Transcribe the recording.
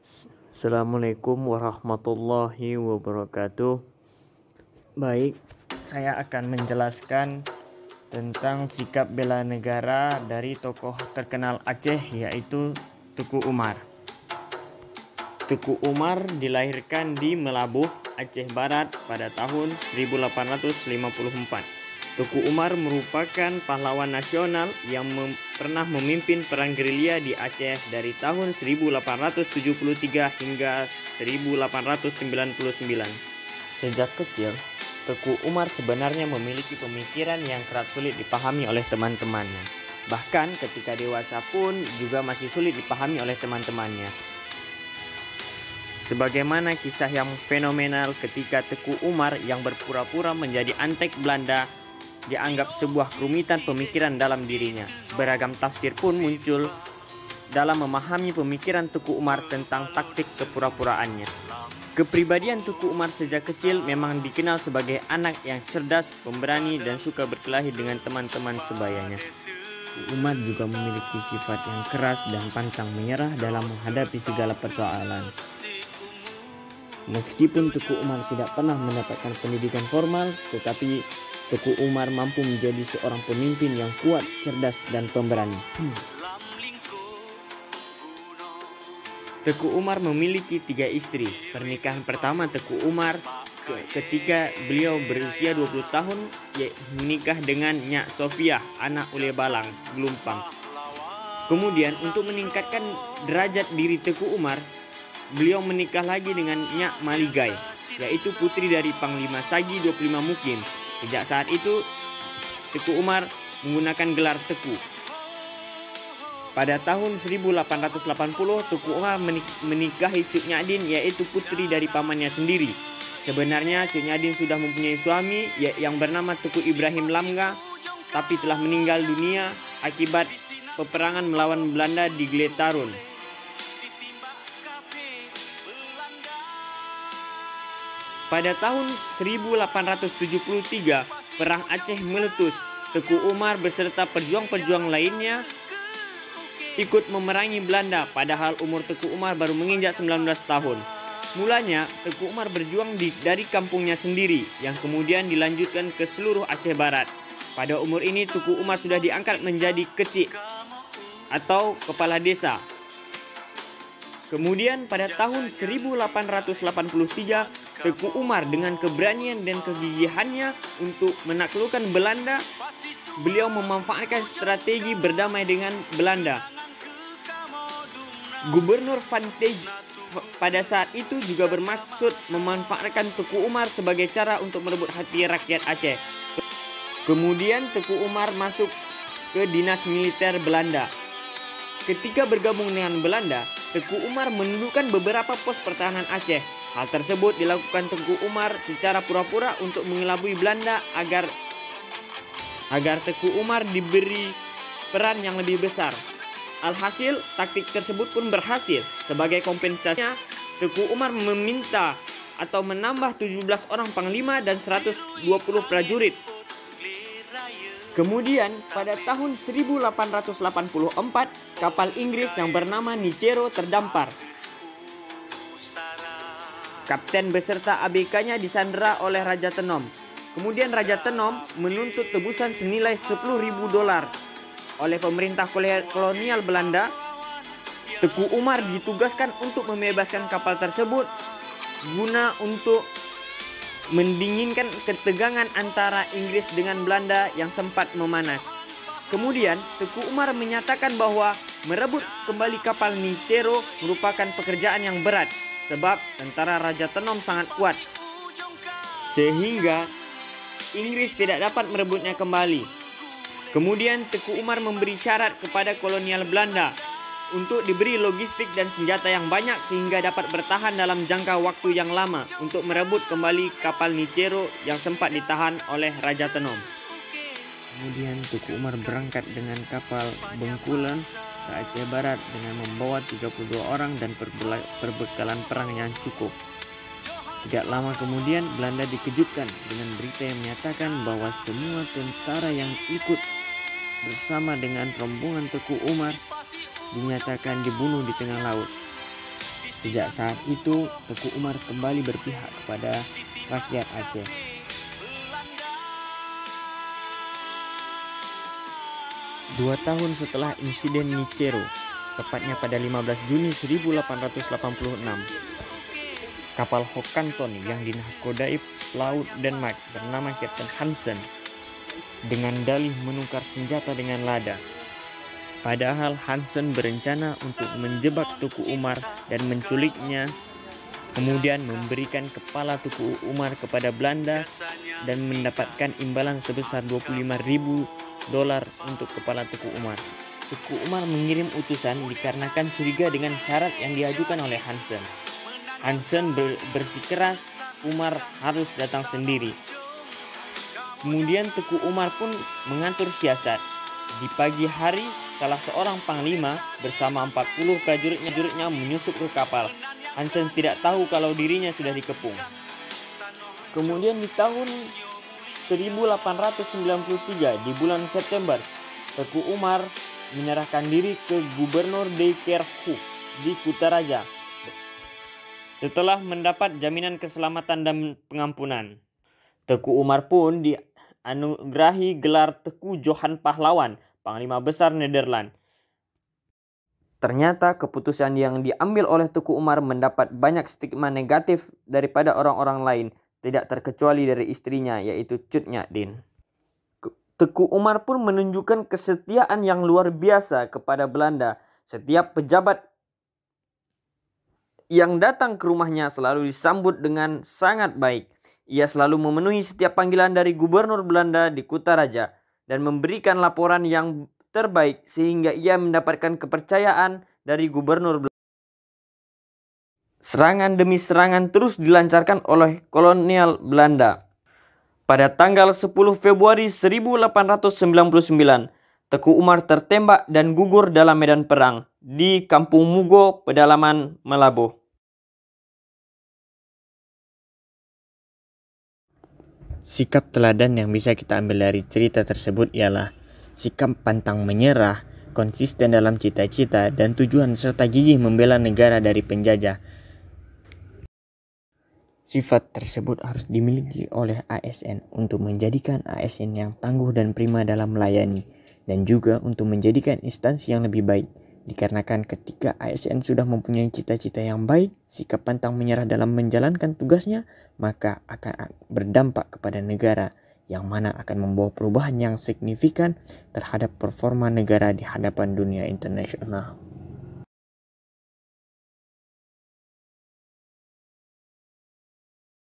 Assalamualaikum warahmatullahi wabarakatuh. Baik, saya akan menjelaskan tentang sikap bela negara dari tokoh terkenal Aceh, yaitu Teku Umar. Teku Umar dilahirkan di Melabuh, Aceh Barat pada tahun 1854. Teku Umar merupakan pahlawan nasional yang pernah memimpin perang gerilya di Aceh dari tahun 1873 hingga 1899. Sejak kecil, Teku Umar sebenarnya memiliki pemikiran yang kerap sulit dipahami oleh teman-temannya. Bahkan ketika dewasa pun juga masih sulit dipahami oleh teman-temannya. Sebagaimana kisah yang fenomenal ketika Teku Umar yang berpura-pura menjadi antek Belanda dianggap sebuah kerumitan pemikiran dalam dirinya. Beragam tafsir pun muncul dalam memahami pemikiran Teku Umar tentang taktik kepura-puraannya. Kepribadian Teku Umar sejak kecil memang dikenal sebagai anak yang cerdas, pemberani, dan suka berkelahi dengan teman-teman sebayanya. Teku Umar juga memiliki sifat yang keras dan pantang menyerah dalam menghadapi segala persoalan. Meskipun Teku Umar tidak pernah mendapatkan pendidikan formal, tetapi Teku Umar mampu menjadi seorang pemimpin yang kuat, cerdas, dan pemberani. Teku Umar memiliki 3 istri. Pernikahan pertama Teku Umar ketika beliau berusia 20 tahun menikah dengan Nyak Sofia, anak Ule Balang, Gelumpang. Kemudian untuk meningkatkan derajat diri Teku Umar, beliau menikah lagi dengan Nyak Maligai, yaitu putri dari Panglima Sagi 25 Mukim. Sejak saat itu, Teku Umar menggunakan gelar Teku. Pada tahun 1880, Teku Umar menikahi Cuk Nyadin, yaitu putri dari pamannya sendiri. Sebenarnya Cuk Nyadin sudah mempunyai suami yang bernama Teku Ibrahim Lamga, tapi telah meninggal dunia akibat peperangan melawan Belanda di Gletarun. Pada tahun 1873, Perang Aceh meletus. Teku Umar beserta pejuang-pejuang lainnya ikut memerangi Belanda, padahal umur Teku Umar baru menginjak 19 tahun. Mulanya, Teku Umar berjuang dari kampungnya sendiri, yang kemudian dilanjutkan ke seluruh Aceh Barat. Pada umur ini, Teku Umar sudah diangkat menjadi kecik atau kepala desa. Kemudian pada tahun 1883, Teku Umar dengan keberanian dan kegigihannya untuk menaklukkan Belanda, beliau memanfaatkan strategi berdamai dengan Belanda. Gubernur Van Tej pada saat itu juga bermaksud memanfaatkan Teku Umar sebagai cara untuk merebut hati rakyat Aceh. Kemudian Teku Umar masuk ke dinas militer Belanda. Ketika bergabung dengan Belanda, Teku Umar menundukkan beberapa pos pertahanan Aceh. Hal tersebut dilakukan Teku Umar secara pura-pura untuk mengelabui Belanda agar Teku Umar diberi peran yang lebih besar. Alhasil, taktik tersebut pun berhasil. Sebagai kompensasinya, Teku Umar meminta atau menambah 17 orang panglima dan 120 prajurit. Kemudian pada tahun 1884, kapal Inggris yang bernama Nicero terdampar. Kapten beserta ABK-nya disandera oleh Raja Tenom. Kemudian Raja Tenom menuntut tebusan senilai $10.000 oleh pemerintah kolonial Belanda. Teku Umar ditugaskan untuk membebaskan kapal tersebut guna untuk mendinginkan ketegangan antara Inggris dengan Belanda yang sempat memanas. Kemudian Teku Umar menyatakan bahwa merebut kembali kapal Nicero merupakan pekerjaan yang berat, sebab tentara Raja Tenom sangat kuat, sehingga Inggris tidak dapat merebutnya kembali. Kemudian Teku Umar memberi syarat kepada kolonial Belanda untuk diberi logistik dan senjata yang banyak sehingga dapat bertahan dalam jangka waktu yang lama untuk merebut kembali kapal Nicero yang sempat ditahan oleh Raja Tenom. Kemudian Teku Umar berangkat dengan kapal Bengkulen ke Aceh Barat dengan membawa 32 orang dan perbekalan perang yang cukup. Tidak lama kemudian Belanda dikejutkan dengan berita yang menyatakan bahwa semua tentara yang ikut bersama dengan rombongan Teku Umar dinyatakan dibunuh di tengah laut. Sejak saat itu, Teku Umar kembali berpihak kepada rakyat Aceh. Dua tahun setelah insiden Nicero, tepatnya pada 15 Juni 1886, kapal Hokanton yang dinakodai pelaut Denmark bernama Kapten Hansen dengan dalih menukar senjata dengan lada. Padahal Hansen berencana untuk menjebak Teku Umar dan menculiknya, kemudian memberikan kepala Teku Umar kepada Belanda dan mendapatkan imbalan sebesar $25.000 untuk kepala Teku Umar. Teku Umar mengirim utusan dikarenakan curiga dengan syarat yang diajukan oleh Hansen. Hansen bersikeras Umar harus datang sendiri. Kemudian Teku Umar pun mengatur siasat. Di pagi hari, salah seorang panglima bersama 40 prajuritnya menyusup ke kapal. Hansen tidak tahu kalau dirinya sudah dikepung. Kemudian di tahun 1893 di bulan September, Teku Umar menyerahkan diri ke Gubernur Dekerhoek di Kutaraja setelah mendapat jaminan keselamatan dan pengampunan. Teku Umar pun dianugerahi gelar Teku Johan Pahlawan, Panglima Besar Nederland. Ternyata keputusan yang diambil oleh Teku Umar mendapat banyak stigma negatif daripada orang-orang lain, tidak terkecuali dari istrinya, yaitu Cut Nyak Dien. Teku Umar pun menunjukkan kesetiaan yang luar biasa kepada Belanda. Setiap pejabat yang datang ke rumahnya selalu disambut dengan sangat baik. Ia selalu memenuhi setiap panggilan dari Gubernur Belanda di Kutaraja dan memberikan laporan yang terbaik sehingga ia mendapatkan kepercayaan dari Gubernur Belanda. Serangan demi serangan terus dilancarkan oleh kolonial Belanda. Pada tanggal 10 Februari 1899, Teku Umar tertembak dan gugur dalam medan perang di Kampung Mugo, pedalaman Malabo. Sikap teladan yang bisa kita ambil dari cerita tersebut ialah sikap pantang menyerah, konsisten dalam cita-cita dan tujuan serta gigih membela negara dari penjajah. Sifat tersebut harus dimiliki oleh ASN untuk menjadikan ASN yang tangguh dan prima dalam melayani, dan juga untuk menjadikan instansi yang lebih baik. Dikarenakan ketika ASN sudah mempunyai cita-cita yang baik, sikap pantang menyerah dalam menjalankan tugasnya, maka akan berdampak kepada negara, yang mana akan membawa perubahan yang signifikan terhadap performa negara di hadapan dunia internasional.